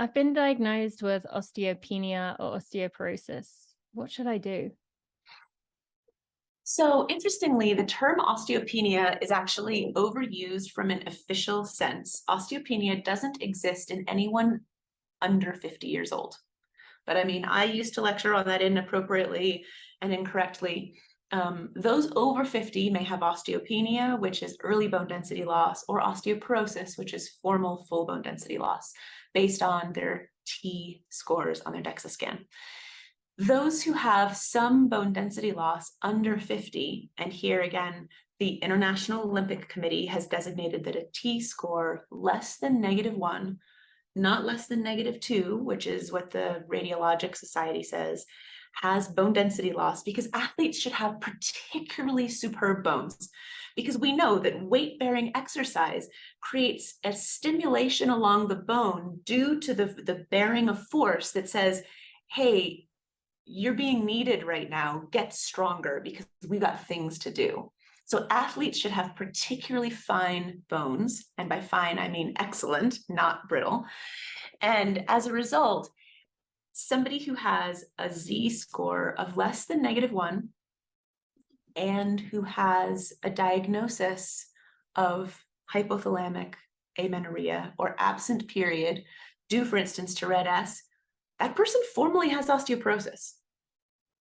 I've been diagnosed with osteopenia or osteoporosis. What should I do? So interestingly, the term osteopenia is actually overused from an official sense. Osteopenia doesn't exist in anyone under 50 years old. But I mean, I used to lecture on that inappropriately and incorrectly. Those over 50 may have osteopenia, which is early bone density loss, or osteoporosis, which is formal full bone density loss, based on their T scores on their DEXA scan. Those who have some bone density loss under 50, and here again, the International Olympic Committee has designated that a T score less than -1, not less than -2, which is what the Radiologic Society says, has bone density loss, because athletes should have particularly superb bones. Because we know that weight-bearing exercise creates a stimulation along the bone due to the bearing of force that says, hey, you're being needed right now, get stronger because we've got things to do. So athletes should have particularly fine bones, and by fine, I mean excellent, not brittle. And as a result, somebody who has a Z score of less than -1 and who has a diagnosis of hypothalamic amenorrhea or absent period, due for instance to red S, that person formally has osteoporosis.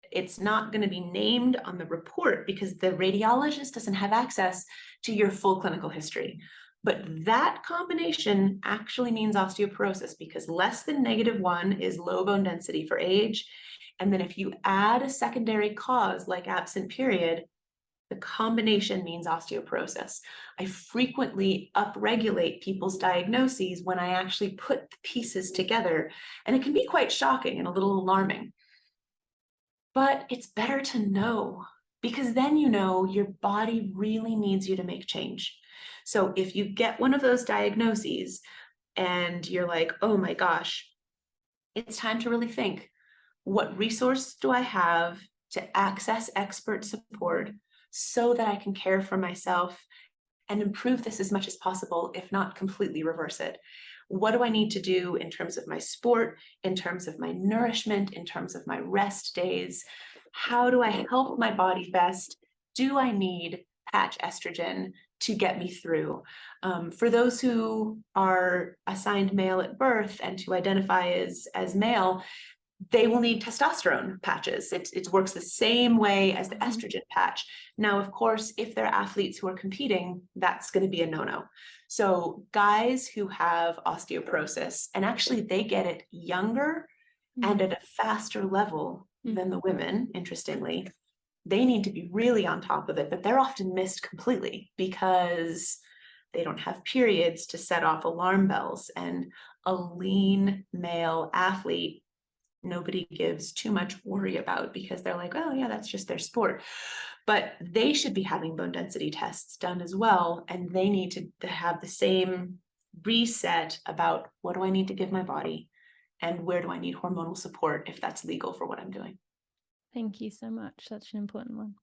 It's not going to be named on the report because the radiologist doesn't have access to your full clinical history. But that combination actually means osteoporosis, because less than -1 is low bone density for age. And then if you add a secondary cause like absent period, the combination means osteoporosis. I frequently upregulate people's diagnoses when I actually put the pieces together, and it can be quite shocking and a little alarming. But it's better to know, because then you know your body really needs you to make change. So if you get one of those diagnoses and you're like, oh my gosh, it's time to really think, what resource do I have to access expert support so that I can care for myself and improve this as much as possible, if not completely reverse it? What do I need to do in terms of my sport, in terms of my nourishment, in terms of my rest days? How do I help my body best? Do I need patch estrogen to get me through? For those who are assigned male at birth and to identify as male, they will need testosterone patches. It works the same way as the estrogen patch. Now, of course, if they're athletes who are competing, that's going to be a no-no. So guys who have osteoporosis, and actually they get it younger and at a faster level than the women, interestingly, they need to be really on top of it, but they're often missed completely because they don't have periods to set off alarm bells. And a lean male athlete, nobody gives too much worry about, because they're like, oh yeah, that's just their sport. But they should be having bone density tests done as well, and they need to have the same reset about, what do I need to give my body and where do I need hormonal support if that's legal for what I'm doing. Thank you so much. Such an important one.